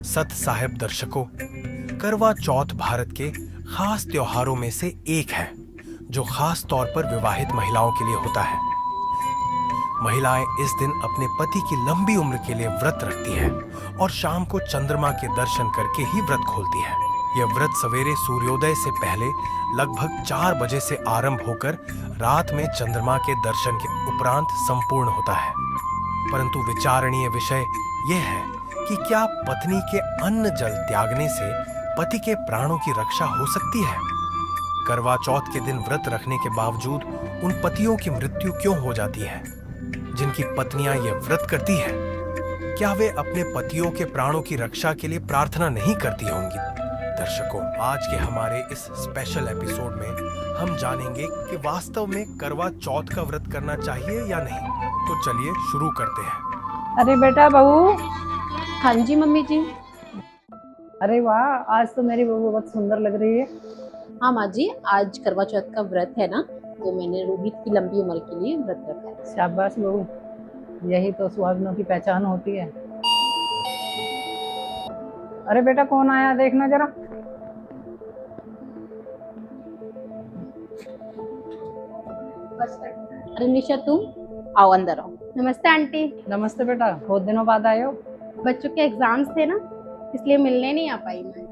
सत साहिब दर्शकों, करवा चौथ भारत के खास त्योहारों में से एक है जो खास तौर पर विवाहित महिलाओं के लिए होता है। महिलाएं इस दिन अपने पति की लंबी उम्र के लिए व्रत रखती है और शाम को चंद्रमा के दर्शन करके ही व्रत खोलती है। यह व्रत सवेरे सूर्योदय से पहले लगभग 4 बजे से आरंभ होकर रात में चंद्रमा के दर्शन के उपरांत संपूर्ण होता है। परंतु विचारणीय विषय यह है कि क्या पत्नी के अन्न जल त्यागने से पति के प्राणों की रक्षा हो सकती है? करवा चौथ के दिन व्रत रखने के बावजूद उन पतियों की मृत्यु क्यों हो जाती है जिनकी पत्नियां यह व्रत करती हैं? क्या वे अपने पतियों के प्राणों की रक्षा के लिए प्रार्थना नहीं करती होंगी? दर्शकों, आज के हमारे इस स्पेशल एपिसोड में हम जानेंगे कि वास्तव में करवा चौथ का व्रत करना चाहिए या नहीं। तो चलिए शुरू करते हैं। अरे बेटा बहू। हाँ जी मम्मी जी। अरे वाह, आज तो मेरी बहू बहुत सुंदर लग रही है। हाँ माँ जी, आज करवा चौथ का व्रत है ना, तो मैंने रोहित की लंबी उम्र के लिए व्रत रखा है। शाबाश बहू, यही तो सुहागनों की पहचान होती है। अरे बेटा, कौन आया देखना जरा। अरे निशा, तुम आओ, अंदर आओ। नमस्ते आंटी। नमस्ते बेटा, बहुत दिनों बाद आए हो। बच्चों के एग्जाम्स थे ना, इसलिए मिलने नहीं आ पाई मैं।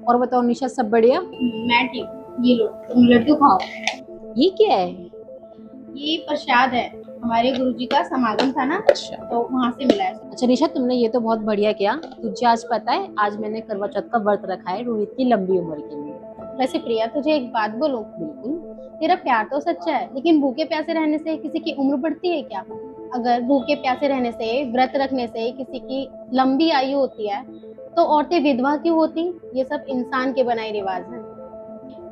और बताओ निशा, सब बढ़िया? मैं ठीक। ये लो, तुम लड्डू खाओ। ये क्या है? ये प्रसाद है, हमारे गुरुजी का समागम था ना, अच्छा तो वहाँ से मिला है। अच्छा निशा, तुमने ये तो बहुत बढ़िया किया। तुझे आज पता है, आज मैंने करवा चौथ का व्रत रखा है रोहित की लंबी उम्र के लिए। वैसे प्रिया, तुझे एक बात बोलूं? बिल्कुल। तेरा प्यार तो सच्चा है, लेकिन भूखे प्यासे रहने से किसी की उम्र बढ़ती है क्या? अगर भूखे प्यासे रहने से, व्रत रखने से किसी की लंबी आयु होती है, तो औरतें विधवा क्यों होती? ये सब इंसान के बनाए रिवाज हैं।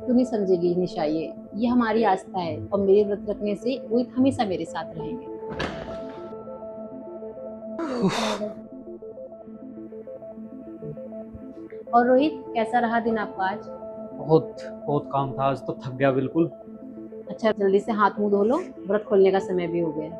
तू नहीं समझेगी निशा, ये हमारी आस्था है और मेरे व्रत रखने से रोहित हमेशा मेरे साथ रहेंगे। और रोहित, कैसा रहा दिन आपका आज? बहुत बहुत काम था आज, तो थक गया बिल्कुल। अच्छा, जल्दी से हाथ मुंह धो लो, व्रत खोलने का समय भी हो गया है।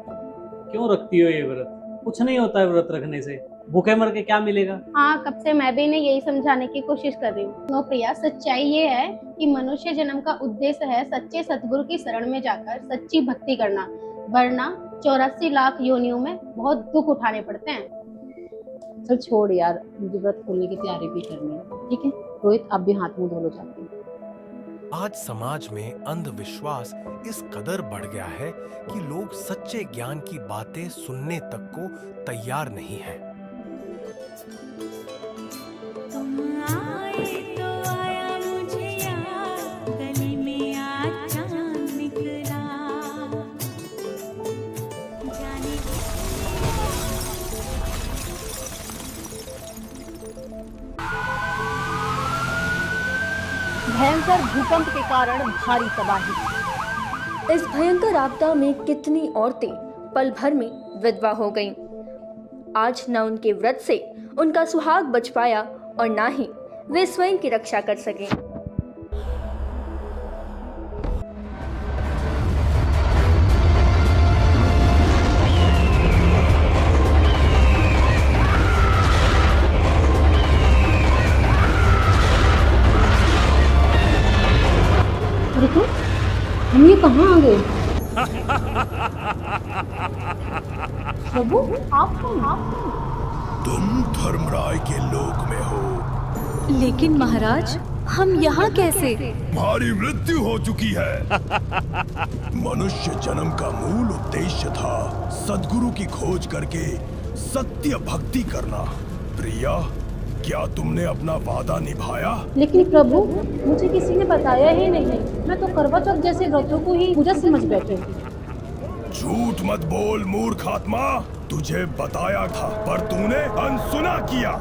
क्यों रखती हो ये व्रत? कुछ नहीं होता है व्रत रखने से, भूखे मर के क्या मिलेगा? हाँ, कब से मैं भी इन्हें यही समझाने की कोशिश कर रही हूँ। नो प्रिया, सच्चाई ये है कि मनुष्य जन्म का उद्देश्य है सच्चे सतगुरु की शरण में जाकर सच्ची भक्ति करना, वरना 84 लाख योनियों में बहुत दुख उठाने पड़ते हैं। चल छोड़ यार, मुझे व्रत खोलने की तैयारी भी करनी है। ठीक है रोहित, आप भी हाथ मुंह धो लो जाके। आज समाज में अंधविश्वास इस कदर बढ़ गया है कि लोग सच्चे ज्ञान की बातें सुनने तक को तैयार नहीं हैं। तुम आए तो आया मुझे याद, गली में आज चांद निकला, जाने भयंकर भूकंप के कारण भारी तबाही। इस भयंकर आपदा में कितनी औरतें पल भर में विधवा हो गईं। आज न उनके व्रत से उनका सुहाग बच पाया और ना ही वे स्वयं की रक्षा कर सके। देखो, हम ये कहाँ आ गए? प्रभु, आप कौन? तुम धर्मराय के लोक में हो। लेकिन महाराज, हम यहाँ कैसे? तुम्हारी मृत्यु हो चुकी है। मनुष्य जन्म का मूल उद्देश्य था सद्गुरु की खोज करके सत्य भक्ति करना। प्रिया, क्या तुमने अपना वादा निभाया? लेकिन प्रभु, मुझे किसी ने बताया ही नहीं। मैं तो करवा चौथ जैसे व्रतों को ही पूजा समझ बैठे। झूठ मत बोल मूर्ख आत्मा, तुझे बताया था पर तूने अनसुना किया।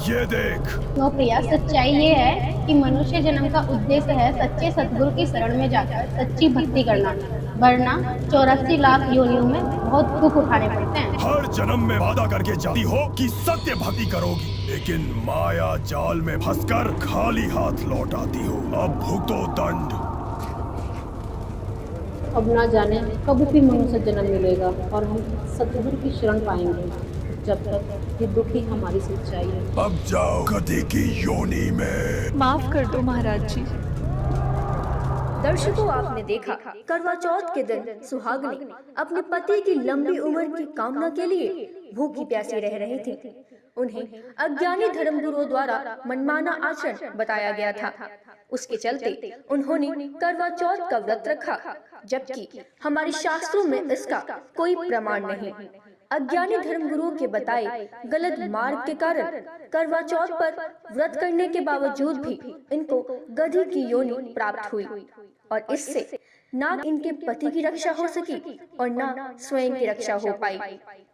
ये देख। नो प्रिया, सच्चाई ये है कि मनुष्य जन्म का उद्देश्य है सच्चे सतगुरु की शरण में जाकर सच्ची भक्ति करना, वरना 84 लाख योनियों में बहुत दुख उठाने पड़ते हैं। हर जन्म में वादा करके जाती हो कि सत्य भक्ति करोगी, लेकिन माया जाल में फंसकर खाली हाथ लौट आती हो। अब भुगतो दंड। अब ना जाने कब भी मनुष्य जन्म मिलेगा और हम सतगुरु की शरण पाएंगे, जब तक ये दुखी हमारी सच्चाई है। अब जाओ गधे की योनि में। माफ कर दो महाराज जी। दर्शकों, आपने देखा करवा चौथ के दिन सुहागिनी अपने पति की लंबी उम्र की कामना के लिए भूखी प्यासी रह रही थी। उन्हें अज्ञानी धर्मगुरुओं द्वारा मनमाना आचरण बताया गया था। उसके चलते उन्होंने करवा चौथ का व्रत रखा, जबकि हमारे शास्त्रों में इसका कोई प्रमाण नहीं। अज्ञानी धर्मगुरुओं के बताए गलत मार्ग के कारण करवा चौथ पर व्रत करने के बावजूद भी इनको गधी की योनि प्राप्त हुई और इससे ना इनके पति की रक्षा हो सकी और ना स्वयं की रक्षा हो पाई।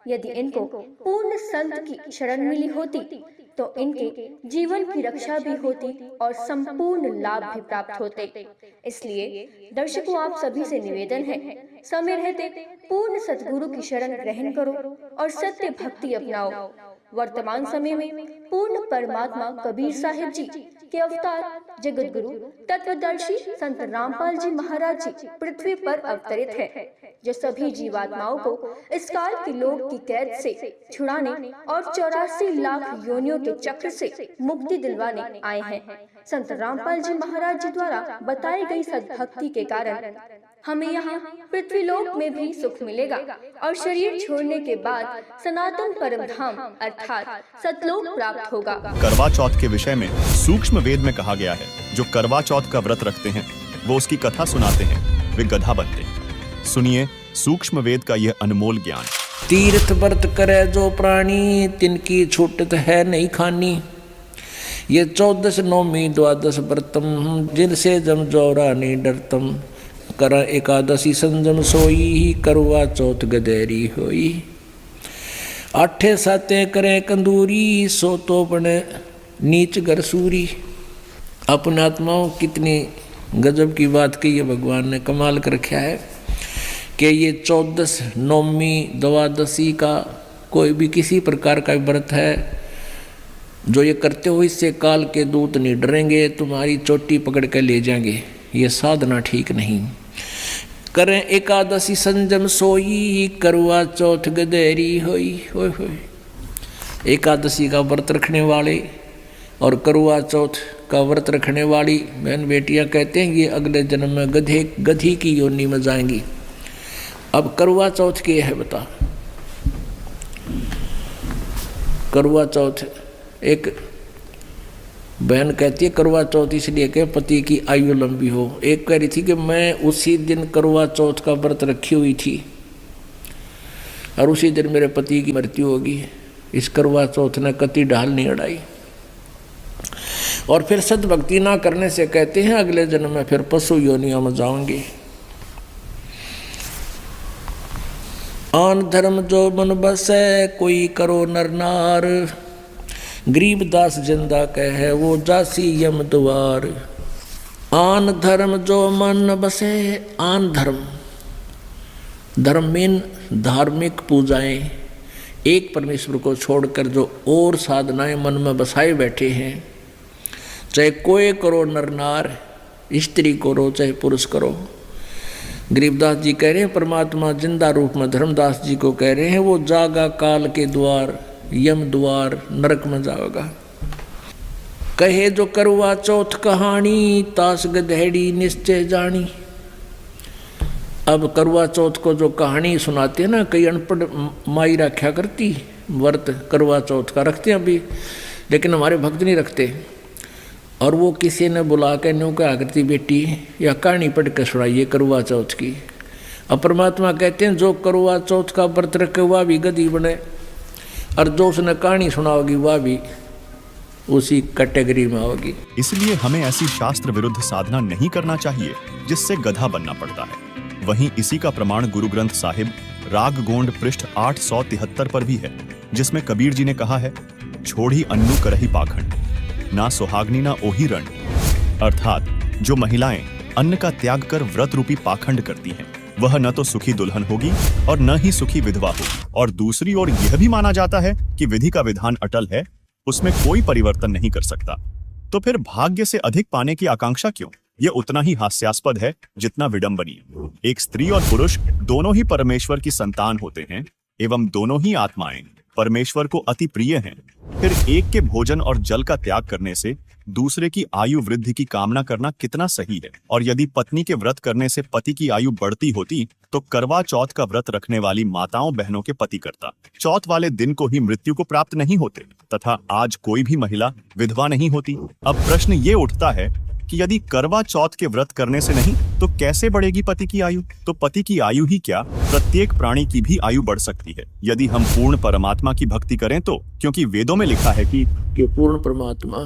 यदि इनको पूर्ण संत की शरण मिली होती तो इनके जीवन की रक्षा भी होती और संपूर्ण लाभ भी प्राप्त होते। इसलिए दर्शकों, आप सभी से निवेदन है, समय रहते पूर्ण सतगुरु की शरण ग्रहण करो और सत्य भक्ति अपनाओ। वर्तमान समय में पूर्ण परमात्मा कबीर साहिब जी के अवतार जगत गुरु तत्वदर्शी संत रामपाल जी महाराज जी पृथ्वी पर अवतरित है, जो सभी जीवात्माओं को इस काल की लोक की कैद से छुड़ाने और 84 लाख योनियों के चक्र से मुक्ति दिलवाने आए हैं। संत रामपाल जी महाराज जी द्वारा बताई गई सद्भक्ति के कारण हमें यहाँ पृथ्वी लोक में भी सुख मिलेगा और शरीर छोड़ने के बाद सनातन परम धाम अर्थात सतलोक प्राप्त होगा। करवा चौथ के विषय में सूक्ष्म वेद में कहा गया है, जो करवा चौथ का व्रत रखते हैं वो उसकी कथा सुनाते हैं, वे गधा बनते हैं। सुनिए सूक्ष्म वेद का यह अनमोल ज्ञान। तीर्थ व्रत करे जो प्राणी, तिनकी छूटत है नहीं खानी। ये 14 नौमी द्वादश व्रतम, जिनसे जम जोरा नहीं डरतम। कर एकादशी संजम सोई, करवा चौथ गदेरी होई। 8 साते करे कंदूरी, सो तो बने नीच गरसूरी। अपने आत्माओं कितनी गजब की बात की है, भगवान ने कमाल कर रखा है कि ये 14 नौमी द्वादशी का कोई भी किसी प्रकार का व्रत है, जो ये करते हो इससे काल के दूत नहीं डरेंगे, तुम्हारी चोटी पकड़ कर ले जाएंगे। ये साधना ठीक नहीं। करें एकादशी संजम सोई, करवा चौथ गदेरी होई। होय होय। एकादशी का व्रत रखने वाले और करवा चौथ का व्रत रखने वाली बहन बेटियां कहते हैं ये अगले जन्म में गधी की योनि में जाएंगी। अब करवा चौथ के है बता। करवा चौथ एक बहन कहती है करवा चौथ इसलिए कि पति की आयु लंबी हो। एक कह रही थी कि मैं उसी दिन करवा चौथ का व्रत रखी हुई थी और उसी दिन मेरे पति की मृत्यु होगी। इस करवा चौथ ने कति ढाल नहीं अड़ाई। और फिर सद्भक्ति ना करने से कहते हैं अगले जन्म में फिर पशु योनियों में जाओगे। आन धर्म जो मन बसे, कोई करो नर नार। गरीबदास जिंदा कहे वो जासी यम द्वार। आन धर्म जो मन बसे, आन धर्म, धर्म में धार्मिक पूजाएं, एक परमेश्वर को छोड़कर जो और साधनाएं मन में बसाए बैठे हैं, चाहे कोई करो नर नार, स्त्री करो चाहे पुरुष करो। गरीबदास जी कह रहे हैं परमात्मा जिंदा रूप में धर्मदास जी को कह रहे हैं वो जागा काल के द्वार, यम द्वार, नरक में जाओगा। कहे जो करवा चौथ कहानी, तास गधेड़ी निश्चय जानी। अब करवा चौथ को जो कहानी सुनाते हैं ना, कई अनपढ़ माई रखा करती व्रत करवा चौथ का रखते हैं अभी, लेकिन हमारे भक्त नहीं रखते। और वो किसी ने बुला के न्यू कहा करती बेटी या कहानी पढ़ के सुनाइए करवा चौथ की। अब परमात्मा कहते हैं जो करवा चौथ का व्रत रखे वह भी गधी बने, और जो उसने कहानी सुनाओगी वह भी उसी कैटेगरी में होगी। इसलिए हमें ऐसी शास्त्र विरुद्ध साधना नहीं करना चाहिए जिससे गधा बनना पड़ता है। वहीं इसी का प्रमाण गुरु ग्रंथ साहिब राग गोंड पृष्ठ 873 पर भी है, जिसमें कबीर जी ने कहा है, छोड़ी अन्नू करही पाखंड, ना सुहाग्नि ना ओही रण। अर्थात जो महिलाएं अन्न का त्याग कर व्रत रूपी पाखंड करती हैं, वह न तो सुखी दुल्हन होगी और न ही सुखी विधवा होगी। और दूसरी ओर यह भी माना जाता है कि विधि का विधान अटल है, उसमें कोई परिवर्तन नहीं कर सकता। तो फिर भाग्य से अधिक पाने की आकांक्षा क्यों? यह उतना ही हास्यास्पद है जितना विडंबनीय। एक स्त्री और पुरुष दोनों ही परमेश्वर की संतान होते हैं एवं दोनों ही आत्माएं परमेश्वर को अति प्रिय हैं। फिर एक के भोजन और जल का त्याग करने से दूसरे की आयु वृद्धि की कामना करना कितना सही है। और यदि पत्नी के व्रत करने से पति की आयु बढ़ती होती तो करवा चौथ का व्रत रखने वाली माताओं बहनों के पति करता चौथ वाले दिन को ही मृत्यु को प्राप्त नहीं होते तथा आज कोई भी महिला विधवा नहीं होती। अब प्रश्न ये उठता है कि यदि करवा चौथ के व्रत करने से नहीं तो कैसे बढ़ेगी पति की आयु? तो पति की आयु ही क्या, प्रत्येक प्राणी की भी आयु बढ़ सकती है यदि हम पूर्ण परमात्मा की भक्ति करें तो, क्योंकि वेदों में लिखा है कि पूर्ण परमात्मा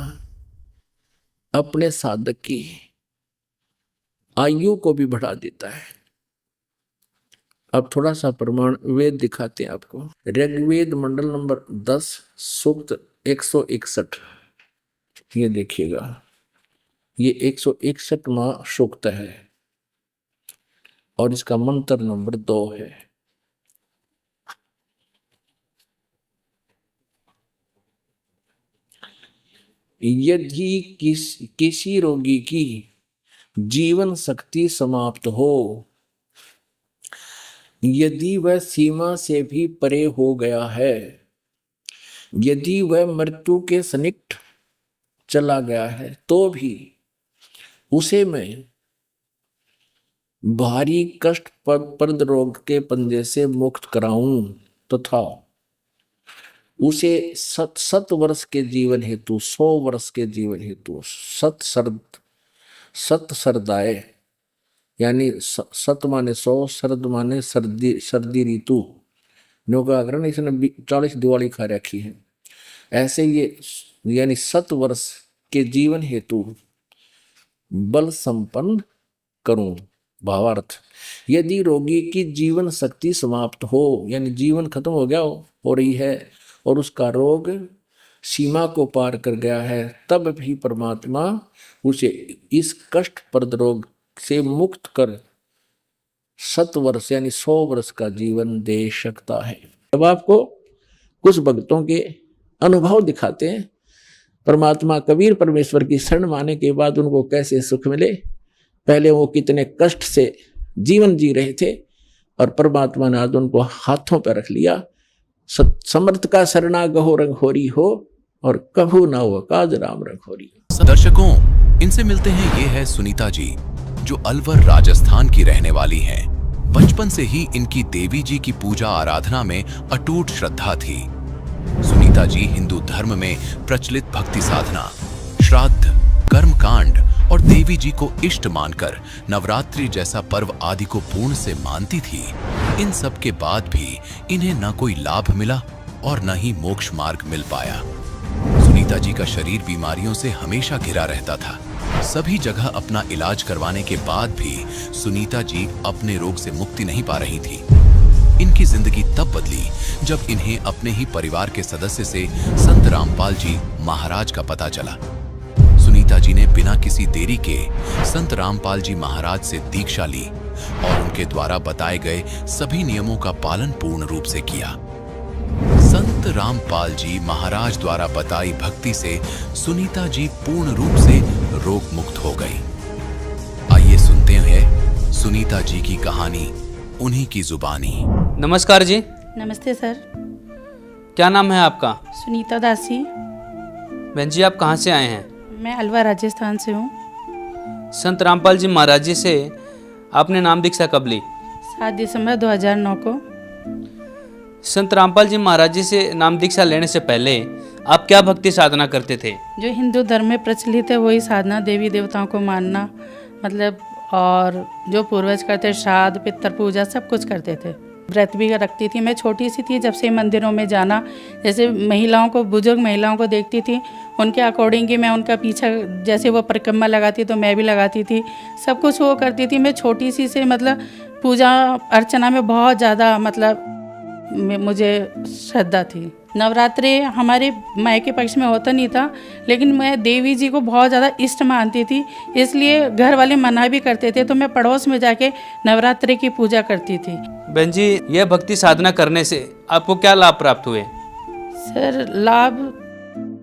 अपने साधक की आयु को भी बढ़ा देता है। अब थोड़ा सा प्रमाण वेद दिखाते हैं आपको। ऋग्वेद मंडल नंबर 10 सूक्त 161, ये देखिएगा, ये 161वां सूक्त है और इसका मंत्र नंबर 2 है। यदि किसी रोगी की जीवन शक्ति समाप्त हो, यदि वह सीमा से भी परे हो गया है, यदि वह मृत्यु के सन्निकट चला गया है, तो भी उसे मैं भारी कष्टप्रद रोग के पंजे से मुक्त कराऊं तथा उसे 7 वर्ष के जीवन हेतु 100 वर्ष के जीवन हेतु सत सरदाए, यानी 7 माने 100, शरद माने सर्दी ऋतु, नौकाग्रहण इसने 40 दिवाली खा रखी है। ऐसे ये यानी 7 वर्ष के जीवन हेतु बल संपन्न करूं। भावार्थ, यदि रोगी की जीवन शक्ति समाप्त हो, यानी जीवन खत्म हो गया हो रही है और उसका रोग सीमा को पार कर गया है, तब भी परमात्मा उसे इस कष्टप्रद रोग से मुक्त कर 7 वर्ष यानी 100 वर्ष का जीवन दे सकता है। अब आपको कुछ भक्तों के अनुभव दिखाते हैं। परमात्मा कबीर परमेश्वर की शरण माने के बाद उनको कैसे सुख मिले, पहले वो कितने कष्ट से जीवन जी रहे थे और परमात्मा ने आज उनको हाथों पर रख लिया। समर्थ का शरणा गहो रंग होरी हो और कभू ना हो काज राम रंग होरी। दर्शकों, इनसे मिलते हैं, ये है सुनीता जी जो अलवर राजस्थान की रहने वाली हैं। बचपन से ही इनकी देवी जी की पूजा आराधना में अटूट श्रद्धा थी। सुनीता जी हिंदू धर्म में प्रचलित भक्ति साधना, श्राद्ध, कर्मकांड और देवी जी को इष्ट मानकर नवरात्रि जैसा पर्व आदि को पूर्ण से मानती थी। इन सब के बाद भी इन्हें न कोई लाभ मिला और न ही मोक्ष मार्ग मिल पाया। सुनीता जी का शरीर बीमारियों से हमेशा घिरा रहता था। सभी जगह अपना इलाज करवाने के बाद भी सुनीता जी अपने रोग से मुक्ति नहीं पा रही थी। इनकी जिंदगी तब बदली जब इन्हें अपने ही परिवार के सदस्य से संत रामपाल जी महाराज का पता चला। सुनीता जी ने बिना किसी देरी के संत रामपाल जी महाराज से दीक्षा ली और उनके द्वारा बताए गए सभी नियमों का पालन पूर्ण रूप से किया। संत रामपाल जी महाराज द्वारा बताई भक्ति से सुनीता जी पूर्ण रूप से रोग मुक्त हो गई। आइए सुनते हैं सुनीता जी की कहानी उन्हीं की जुबानी। नमस्कार जी। नमस्ते सर। क्या नाम है आपका? सुनीता दासी। बहन जी, आप कहाँ से आए हैं? मैं अलवर राजस्थान से हूँ। संत रामपाल जी महाराज जी से आपने नाम दीक्षा कब ली? 7 दिसंबर 2009 को। संत रामपाल जी महाराज जी से नाम दीक्षा लेने से पहले आप क्या भक्ति साधना करते थे? जो हिंदू धर्म में प्रचलित है वही साधना, देवी देवताओं को मानना, मतलब और जो पूर्वज करते, श्राद्ध, पितृ पूजा सब कुछ करते थे। व्रत भी रखती थी। मैं छोटी सी थी जब से मंदिरों में जाना, जैसे महिलाओं को, बुजुर्ग महिलाओं को देखती थी, उनके अकॉर्डिंग ही मैं उनका पीछा, जैसे वो परिक्रमा लगाती तो मैं भी लगाती थी, सब कुछ वो करती थी। मैं छोटी सी से मतलब पूजा अर्चना में बहुत ज़्यादा मतलब मुझे श्रद्धा थी। नवरात्रि हमारे मायके पक्ष में होता नहीं था, लेकिन मैं देवी जी को बहुत ज़्यादा इष्ट मानती थी, इसलिए घर वाले मना भी करते थे, तो मैं पड़ोस में जाके नवरात्रि की पूजा करती थी। बहन जी, यह भक्ति साधना करने से आपको क्या लाभ प्राप्त हुए? सर, लाभ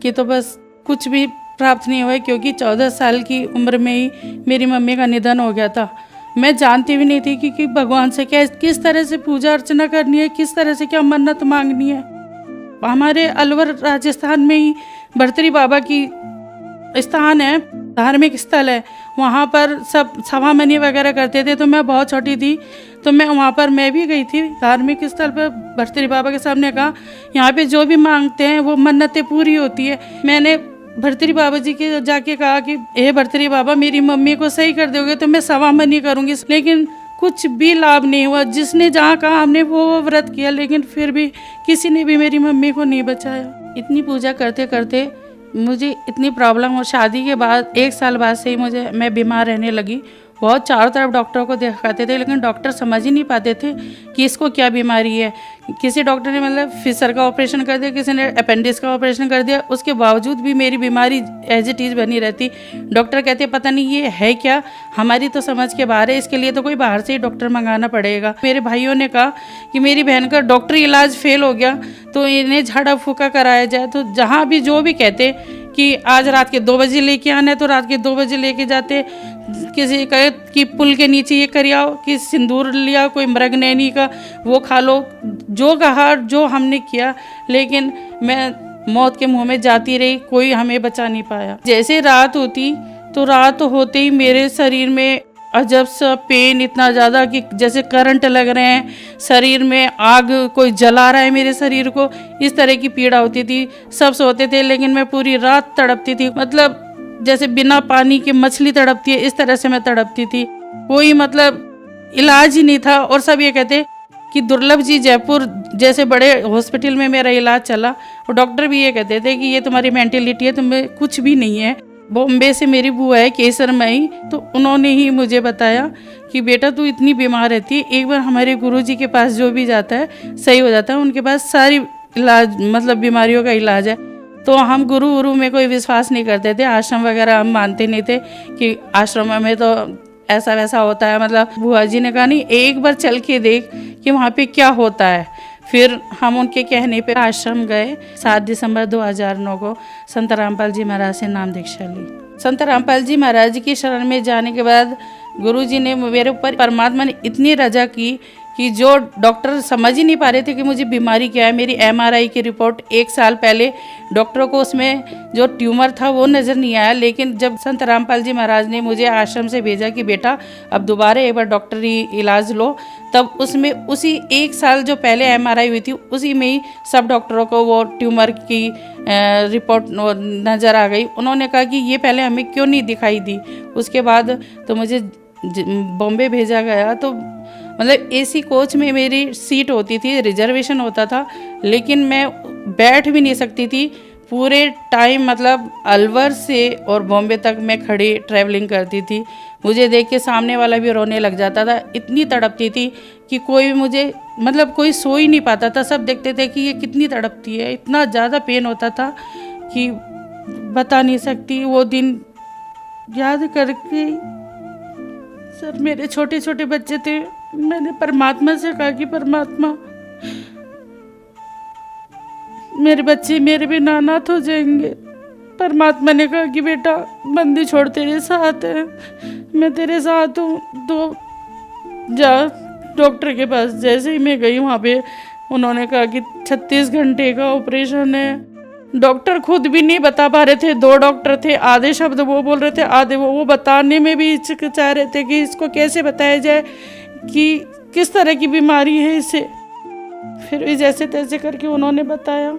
की तो बस कुछ भी प्राप्त नहीं हुआ, क्योंकि 14 साल की उम्र में ही मेरी मम्मी का निधन हो गया था। मैं जानती भी नहीं थी कि भगवान से किस तरह से पूजा अर्चना करनी है, किस तरह से क्या मन्नत मांगनी है। हमारे अलवर राजस्थान में ही भर्तरी बाबा की स्थान है, धार्मिक स्थल है, वहाँ पर सब सवामनी वगैरह करते थे। तो मैं बहुत छोटी थी, तो मैं वहाँ पर मैं भी गई थी धार्मिक स्थल पर। भर्तरी बाबा के सामने कहा यहाँ पे जो भी मांगते हैं वो मन्नतें पूरी होती है। मैंने भर्तरी बाबा जी के जाके कहा कि हे भर्तरी बाबा, मेरी मम्मी को सही कर दोगे तो मैं सवामनी करूँगी। लेकिन कुछ भी लाभ नहीं हुआ। जिसने जहाँ कहा हमने वो व्रत किया, लेकिन फिर भी किसी ने भी मेरी मम्मी को नहीं बचाया। इतनी पूजा करते करते मुझे इतनी प्रॉब्लम हो, शादी के बाद 1 साल बाद से ही मैं बीमार रहने लगी। बहुत चारों तरफ डॉक्टरों को दिखाते थे, लेकिन डॉक्टर समझ ही नहीं पाते थे कि इसको क्या बीमारी है। किसी डॉक्टर ने मतलब फिशर का ऑपरेशन कर दिया, किसी ने अपेंडिक्स का ऑपरेशन कर दिया, उसके बावजूद भी मेरी बीमारी एज इट इज़ बनी रहती। डॉक्टर कहते पता नहीं ये है क्या, हमारी तो समझ के बाहर है, इसके लिए तो कोई बाहर से ही डॉक्टर मंगाना पड़ेगा। मेरे भाइयों ने कहा कि मेरी बहन का डॉक्टरी इलाज फेल हो गया तो इन्हें झाड़ा फूका कराया जाए। तो जहाँ भी जो भी कहते कि आज रात के 2 बजे लेके आना है तो रात के 2 बजे लेके जाते। किसी कहे कि पुल के नीचे ये कर आओ, कि सिंदूर लिया, कोई मृग नैनी का वो खा लो, जो कहा जो हमने किया, लेकिन मैं मौत के मुंह में जाती रही, कोई हमें बचा नहीं पाया। जैसे रात होती तो रात होते ही मेरे शरीर में अजब सा पेन, इतना ज़्यादा कि जैसे करंट लग रहे हैं, शरीर में आग कोई जला रहा है मेरे शरीर को, इस तरह की पीड़ा होती थी। सब सोते थे लेकिन मैं पूरी रात तड़पती थी, मतलब जैसे बिना पानी के मछली तड़पती है इस तरह से मैं तड़पती थी। कोई मतलब इलाज ही नहीं था। और सब ये कहते कि दुर्लभ जी जयपुर जैसे बड़े हॉस्पिटल में मेरा इलाज चला, और डॉक्टर भी ये कहते थे कि ये तुम्हारी मेंटेलिटी है, तुम्हें कुछ भी नहीं है। बॉम्बे से मेरी बुआ है केसरमई, तो उन्होंने ही मुझे बताया कि बेटा तू इतनी बीमार रहती है, एक बार हमारे गुरुजी के पास जो भी जाता है सही हो जाता है, उनके पास सारी इलाज मतलब बीमारियों का इलाज है। तो हम गुरु में कोई विश्वास नहीं करते थे, आश्रम वगैरह हम मानते नहीं थे कि आश्रम में तो ऐसा वैसा होता है। मतलब बुआ जी ने कहा नहीं, एक बार चल के देख कि वहाँ पे क्या होता है। फिर हम उनके कहने पे आश्रम गए। 7 दिसंबर 2009 को संत रामपाल जी महाराज से नाम दीक्षा ली। संत रामपाल जी महाराज की शरण में जाने के बाद गुरुजी ने मेरे ऊपर, परमात्मा ने इतनी रजा की कि जो डॉक्टर समझ ही नहीं पा रहे थे कि मुझे बीमारी क्या है। मेरी MRI की रिपोर्ट 1 साल पहले डॉक्टरों को उसमें जो ट्यूमर था वो नज़र नहीं आया, लेकिन जब संत रामपाल जी महाराज ने मुझे आश्रम से भेजा कि बेटा अब दोबारा एक बार डॉक्टरी इलाज लो, तब उसमें उसी 1 साल जो पहले MRI हुई थी उसी में ही सब डॉक्टरों को वो ट्यूमर की रिपोर्ट नज़र आ गई। उन्होंने कहा कि ये पहले हमें क्यों नहीं दिखाई दी। उसके बाद तो मुझे बॉम्बे भेजा गया। तो मतलब AC कोच में मेरी सीट होती थी, रिजर्वेशन होता था, लेकिन मैं बैठ भी नहीं सकती थी पूरे टाइम। मतलब अलवर से और बॉम्बे तक मैं खड़ी ट्रैवलिंग करती थी। मुझे देख के सामने वाला भी रोने लग जाता था, इतनी तड़पती थी कि कोई मुझे मतलब कोई सो ही नहीं पाता था। सब देखते थे कि ये कितनी तड़पती है, इतना ज़्यादा पेन होता था कि बता नहीं सकती। वो दिन याद करके सर, मेरे छोटे छोटे बच्चे थे, मैंने परमात्मा से कहा कि परमात्मा मेरे बच्चे मेरे बिना अनाथ हो जाएंगे। परमात्मा ने कहा कि बेटा बंदी छोड़ तेरे साथ है, मैं तेरे साथ हूँ, तो जा डॉक्टर के पास। जैसे ही मैं गई वहाँ पे उन्होंने कहा कि 36 घंटे का ऑपरेशन है। डॉक्टर खुद भी नहीं बता पा रहे थे, 2 डॉक्टर थे, आधे शब्द वो बोल रहे थे, आधे वो बताने में भी हिचकिचा रहे थे कि इसको कैसे बताया जाए कि किस तरह की बीमारी है इसे। फिर भी जैसे तैसे करके उन्होंने बताया।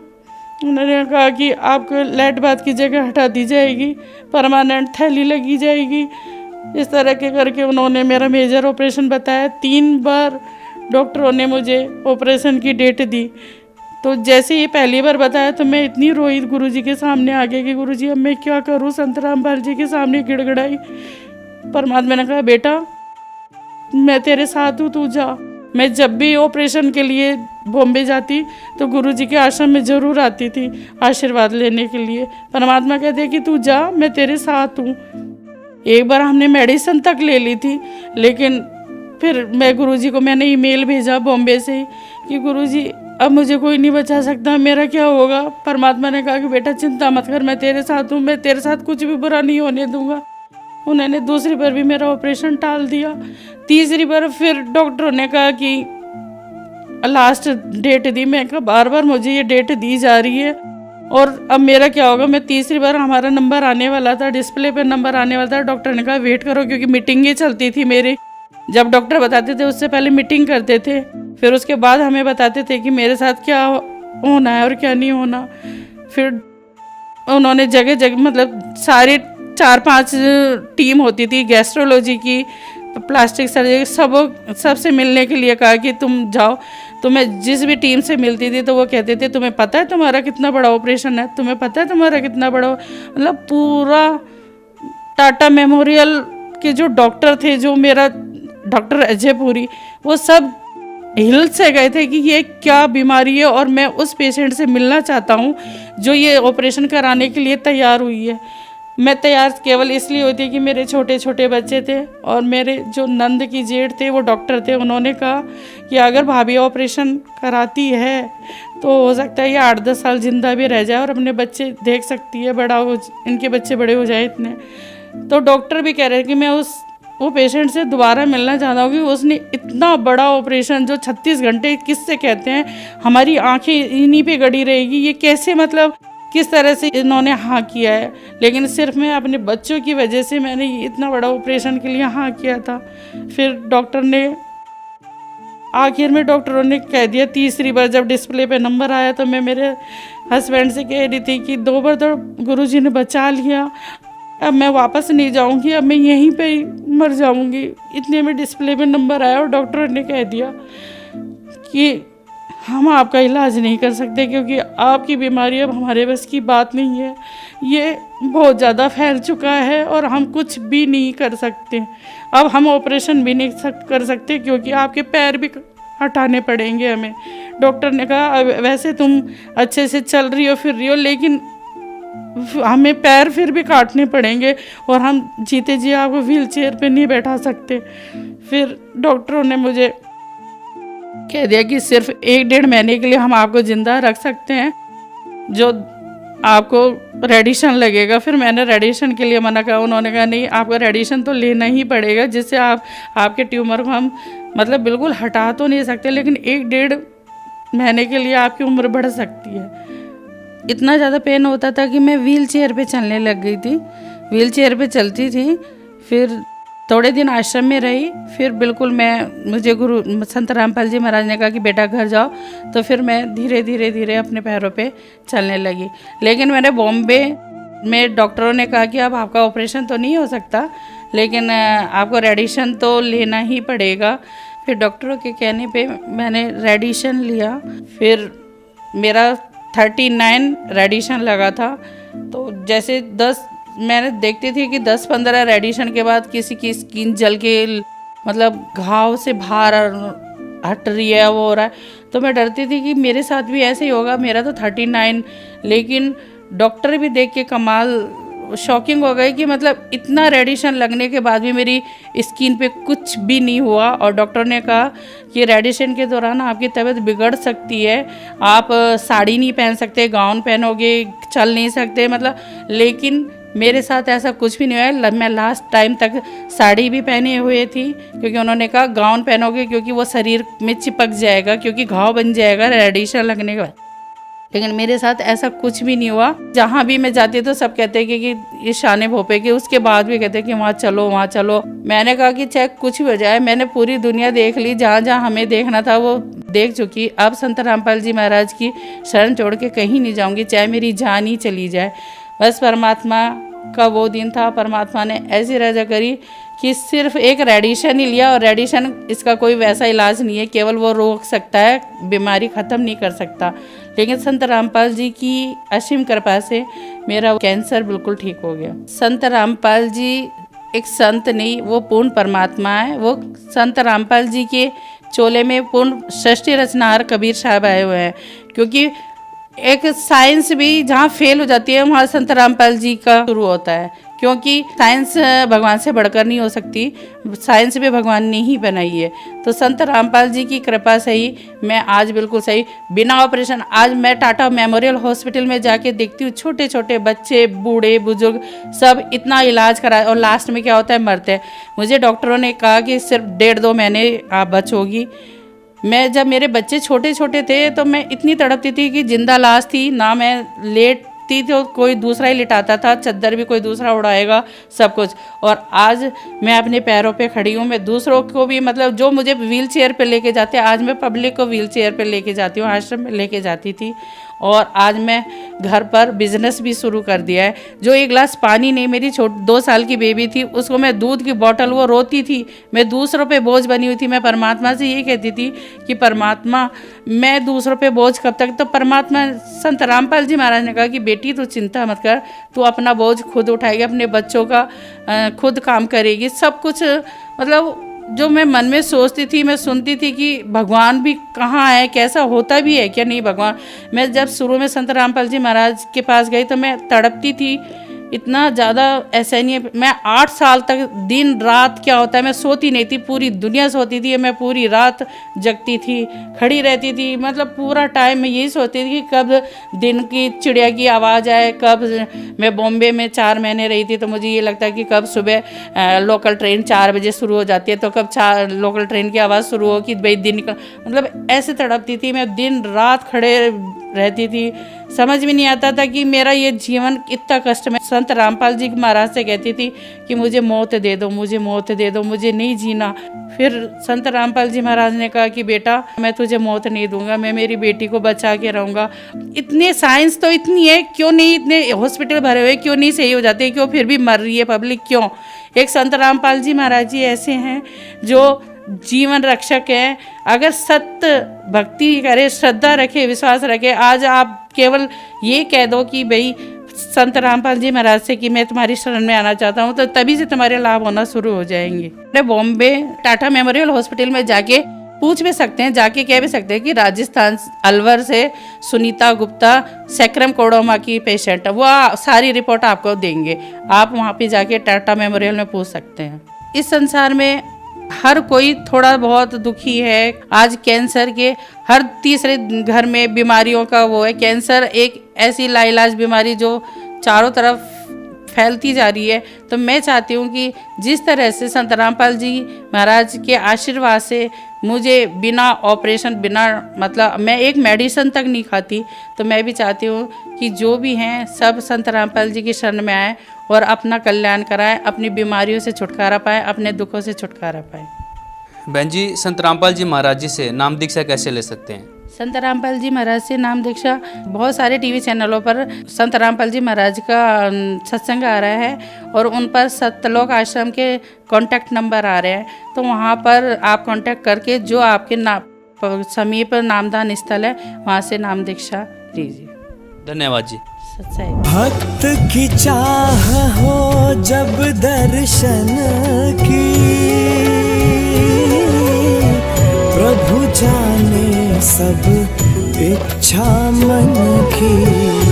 उन्होंने कहा कि आपको लेट बात की जगह हटा दी जाएगी, परमानेंट थैली लगी जाएगी, इस तरह के करके उन्होंने मेरा मेजर ऑपरेशन बताया। 3 बार डॉक्टरों ने मुझे ऑपरेशन की डेट दी। तो जैसे ये पहली बार बताया तो मैं इतनी रोई गुरुजी के सामने आ गई कि गुरुजी अब मैं क्या करूं। संत रामपाल जी के सामने गिड़गिड़ाई। परमात्मा ने कहा बेटा मैं तेरे साथ हूँ, तू जा। मैं जब भी ऑपरेशन के लिए बॉम्बे जाती तो गुरुजी के आश्रम में ज़रूर आती थी आशीर्वाद लेने के लिए। परमात्मा कहते कि तू जा, मैं तेरे साथ हूँ। एक बार हमने मेडिसिन तक ले ली थी, लेकिन फिर मैं गुरुजी को मैंने ईमेल भेजा बॉम्बे से कि गुरुजी अब मुझे कोई नहीं बचा सकता, मेरा क्या होगा। परमात्मा ने कहा कि बेटा चिंता मत कर, मैं तेरे साथ हूँ, मैं तेरे साथ कुछ भी बुरा नहीं होने दूंगा। उन्होंने दूसरी बार भी मेरा ऑपरेशन टाल दिया। तीसरी बार फिर डॉक्टरों ने कहा कि लास्ट डेट दी। मैं कहा बार बार मुझे ये डेट दी जा रही है और अब मेरा क्या होगा। मैं तीसरी बार, हमारा नंबर आने वाला था, डिस्प्ले पे नंबर आने वाला था। डॉक्टर ने कहा वेट करो, क्योंकि मीटिंगें चलती थी मेरी। जब डॉक्टर बताते थे उससे पहले मीटिंग करते थे, फिर उसके बाद हमें बताते थे कि मेरे साथ क्या होना है और क्या नहीं होना। फिर उन्होंने जगह जगह मतलब सारे 4-5 टीम होती थी, गैस्ट्रोलॉजी की, प्लास्टिक सर्जरी, सबसे मिलने के लिए कहा कि तुम जाओ। तो मैं जिस भी टीम से मिलती थी तो वो कहते थे तुम्हें पता है तुम्हारा कितना बड़ा ऑपरेशन है, तुम्हें पता है तुम्हारा कितना बड़ा, मतलब पूरा टाटा मेमोरियल के जो डॉक्टर थे, जो मेरा डॉक्टर अजय पुरी, वो सब हिल से गए थे कि ये क्या बीमारी है और मैं उस पेशेंट से मिलना चाहता हूँ जो ये ऑपरेशन कराने के लिए तैयार हुई है। मैं तैयार केवल इसलिए हुई थी कि मेरे छोटे छोटे बच्चे थे और मेरे जो नंद की जेठ थे वो डॉक्टर थे। उन्होंने कहा कि अगर भाभी ऑपरेशन कराती है तो हो सकता है ये 8-10 साल जिंदा भी रह जाए और अपने बच्चे देख सकती है, इनके बच्चे बड़े हो जाए इतने। तो डॉक्टर भी कह रहे हैं कि मैं वो पेशेंट से दोबारा मिलना चाहता हूँ कि उसने इतना बड़ा ऑपरेशन जो 36 घंटे किससे कहते हैं, हमारी आंखें इन्हीं पे गड़ी रहेगी, ये कैसे, मतलब किस तरह से इन्होंने हाँ किया है। लेकिन सिर्फ मैं अपने बच्चों की वजह से मैंने इतना बड़ा ऑपरेशन के लिए हाँ किया था। फिर डॉक्टर ने आखिर में डॉक्टरों ने कह दिया, तीसरी बार जब डिस्प्ले पे नंबर आया तो मैं मेरे हस्बैंड से कह रही थी कि 2 बार तो गुरुजी ने बचा लिया, अब मैं वापस नहीं जाऊंगी, अब मैं यहीं पे ही मर जाऊंगी। इतने में डिस्प्ले पे नंबर आया और डॉक्टर ने कह दिया कि हम आपका इलाज नहीं कर सकते क्योंकि आपकी बीमारी अब हमारे बस की बात नहीं है, ये बहुत ज़्यादा फैल चुका है और हम कुछ भी नहीं कर सकते। अब हम ऑपरेशन भी नहीं कर सकते क्योंकि आपके पैर भी हटाने पड़ेंगे हमें। डॉक्टर ने कहा वैसे तुम अच्छे से चल रही हो, फिर रही हो, लेकिन हमें पैर फिर भी काटने पड़ेंगे और हम जीते जी आपको व्हील चेयर पर नहीं बैठा सकते। फिर डॉक्टरों ने मुझे कह दिया कि सिर्फ 1-1.5 महीने के लिए हम आपको ज़िंदा रख सकते हैं, जो आपको रेडिएशन लगेगा। फिर मैंने रेडिएशन के लिए मना करा। उन्होंने कहा नहीं, आपको रेडिएशन तो लेना ही पड़ेगा, जिससे आपके ट्यूमर को हम मतलब बिल्कुल हटा तो नहीं सकते, लेकिन 1-1.5 महीने के लिए आपकी उम्र बढ़ सकती है। इतना ज़्यादा पेन होता था कि मैं व्हील चेयर पर चलने लग गई थी, व्हील चेयर पर चलती थी। फिर थोड़े दिन आश्रम में रही, फिर बिल्कुल मुझे गुरु संत रामपाल जी महाराज ने कहा कि बेटा घर जाओ, तो फिर मैं धीरे धीरे अपने पैरों पे चलने लगी। लेकिन मैंने बॉम्बे में डॉक्टरों ने कहा कि अब आपका ऑपरेशन तो नहीं हो सकता, लेकिन आपको रेडिएशन तो लेना ही पड़ेगा। फिर डॉक्टरों के कहने पे मैंने रेडिएशन लिया। फिर मेरा 39 रेडिएशन लगा था। तो जैसे मैंने देखती थी कि 10-15 रेडिएशन के बाद किसी की स्किन जल के मतलब घाव से बाहर हट रही है, वो हो रहा है, तो मैं डरती थी कि मेरे साथ भी ऐसे ही होगा। मेरा तो 39, लेकिन डॉक्टर भी देख के कमाल शॉकिंग हो गए कि मतलब इतना रेडिएशन लगने के बाद भी मेरी स्किन पे कुछ भी नहीं हुआ। और डॉक्टर ने कहा कि रेडिएशन के दौरान आपकी तबीयत बिगड़ सकती है, आप साड़ी नहीं पहन सकते, गाउन पहनोगे, चल नहीं सकते, मतलब। लेकिन मेरे साथ ऐसा कुछ भी नहीं हुआ। मैं लास्ट टाइम तक साड़ी भी पहने हुए थी, क्योंकि उन्होंने कहा गाउन पहनोगे क्योंकि वो शरीर में चिपक जाएगा, क्योंकि घाव बन जाएगा रेडिएशन लगने के बाद। लेकिन मेरे साथ ऐसा कुछ भी नहीं हुआ। जहाँ भी मैं जाती तो सब कहते हैं कि ये शान भोपे के, उसके बाद भी कहते हैं कि वहाँ चलो वहाँ चलो। मैंने कहा कि चाहे कुछ भी हो जाए, मैंने पूरी दुनिया देख ली, जहाँ जहाँ हमें देखना था वो देख चुकी। अब संत रामपाल जी महाराज की शरण छोड़ के कहीं नहीं जाऊँगी, चाहे मेरी जान ही चली जाए। बस परमात्मा का वो दिन था, परमात्मा ने ऐसी रजा करी कि सिर्फ एक रेडिएशन ही लिया, और रेडिएशन इसका कोई वैसा इलाज नहीं है, केवल वो रोक सकता है, बीमारी ख़त्म नहीं कर सकता। लेकिन संत रामपाल जी की असीम कृपा से मेरा कैंसर बिल्कुल ठीक हो गया। संत रामपाल जी एक संत नहीं, वो पूर्ण परमात्मा है। वो संत रामपाल जी के चोले में पूर्ण सृष्टि रचनाहार कबीर साहब आए हुए हैं, क्योंकि एक साइंस भी जहाँ फेल हो जाती है वहाँ संत रामपाल जी का शुरू होता है। क्योंकि साइंस भगवान से बढ़कर नहीं हो सकती, साइंस भी भगवान ने ही बनाई है। तो संत रामपाल जी की कृपा से ही मैं आज बिल्कुल सही, बिना ऑपरेशन, आज मैं टाटा मेमोरियल हॉस्पिटल में जाके देखती हूँ, छोटे छोटे बच्चे, बूढ़े बुजुर्ग सब इतना इलाज कराए और लास्ट में क्या होता है, मरते हैं। मुझे डॉक्टरों ने कहा कि सिर्फ 1.5-2 महीने आप बचोगी। मैं जब मेरे बच्चे छोटे छोटे थे तो मैं इतनी तड़पती थी कि जिंदा लाश थी ना, मैं लेटती तो कोई दूसरा ही लिटाता था, चद्दर भी कोई दूसरा उड़ाएगा, सब कुछ। और आज मैं अपने पैरों पे खड़ी हूँ, मैं दूसरों को भी, मतलब जो मुझे व्हील चेयर पे लेके जाते, आज मैं पब्लिक को व्हील चेयर पे लेके जाती हूँ, आश्रम में लेके जाती थी। और आज मैं घर पर बिजनेस भी शुरू कर दिया है। जो एक गिलास पानी नहीं, मेरी 2 साल की बेबी थी, उसको मैं दूध की बोतल, वो रोती थी, मैं दूसरों पे बोझ बनी हुई थी। मैं परमात्मा से ये कहती थी कि परमात्मा मैं दूसरों पे बोझ कब तक। तो परमात्मा, संत रामपाल जी महाराज ने कहा कि बेटी तू चिंता मत कर, तू अपना बोझ खुद उठाएगी, अपने बच्चों का खुद काम करेगी, सब कुछ। मतलब जो मैं मन में सोचती थी, मैं सुनती थी कि भगवान भी कहाँ है, कैसा होता भी है क्या नहीं भगवान। मैं जब शुरू में संत रामपाल जी महाराज के पास गई तो मैं तड़पती थी इतना ज़्यादा। ऐसा नहीं है, मैं 8 साल तक दिन रात क्या होता है, मैं सोती नहीं थी, पूरी दुनिया सोती थी, मैं पूरी रात जगती थी, खड़ी रहती थी। मतलब पूरा टाइम मैं यही सोचती थी कि कब दिन की चिड़िया की आवाज़ आए। कब मैं बॉम्बे में 4 महीने रही थी तो मुझे ये लगता है कि कब सुबह लोकल ट्रेन 4 बजे शुरू हो जाती है, तो कब लोकल ट्रेन की आवाज़ शुरू हो कि भाई दिन निकल। मतलब ऐसे तड़पती थी मैं, दिन रात खड़े रहती थी, समझ में नहीं आता था कि मेरा ये जीवन इतना कष्ट में। संत रामपाल जी महाराज से कहती थी कि मुझे मौत दे दो, मुझे मौत दे दो, मुझे नहीं जीना। फिर संत रामपाल जी महाराज ने कहा कि बेटा मैं तुझे मौत नहीं दूंगा, मैं मेरी बेटी को बचा के रहूँगा। इतने साइंस तो इतनी है, क्यों नहीं इतने हॉस्पिटल भरे हुए, क्यों नहीं सही हो जाते, क्यों फिर भी मर रही है पब्लिक, क्यों। एक संत रामपाल जी महाराज जी ऐसे हैं जो जीवन रक्षक है। अगर सत्य भक्ति करे, श्रद्धा रखे, विश्वास रखे, आज आप केवल ये कह दो कि भाई संत रामपाल जी महाराज से कि मैं तुम्हारी शरण में आना चाहता हूँ, तो तभी से तुम्हारे लाभ होना शुरू हो जाएंगे। बॉम्बे टाटा मेमोरियल हॉस्पिटल में जाके पूछ भी सकते हैं, जाके कह भी सकते हैं कि राजस्थान अलवर से सुनीता गुप्ता सैक्रम कोडोमा की पेशेंट है, वो सारी रिपोर्ट आपको देंगे। आप वहाँ पे जाके टाटा मेमोरियल में पूछ सकते हैं। इस संसार में हर कोई थोड़ा बहुत दुखी है। आज कैंसर के हर तीसरे घर में बीमारियों का वो है। कैंसर एक ऐसी लाइलाज बीमारी जो चारों तरफ फैलती जा रही है। तो मैं चाहती हूँ कि जिस तरह से संत रामपाल जी महाराज के आशीर्वाद से मुझे बिना ऑपरेशन, बिना मतलब मैं एक मेडिसिन तक नहीं खाती, तो मैं भी चाहती हूँ कि जो भी हैं सब संत रामपाल जी की शरण में आए और अपना कल्याण कराएं, अपनी बीमारियों से छुटकारा पाएं, अपने दुखों से छुटकारा पाएं। बहन जी, संत रामपाल जी महाराज जी से नाम दीक्षा कैसे ले सकते हैं? संत रामपाल जी महाराज से नाम दीक्षा बहुत सारे टीवी चैनलों पर संत रामपाल जी महाराज का सत्संग आ रहा है और उन पर सत्यलोक आश्रम के कॉन्टैक्ट नंबर आ रहे हैं, तो वहाँ पर आप कॉन्टैक्ट करके जो आपके समीप नामदान स्थल है वहाँ से नाम दीक्षा लीजिए। धन्यवाद जी। भक्त की चाह हो जब दर्शन की, प्रभु जाने सब इच्छा मन की।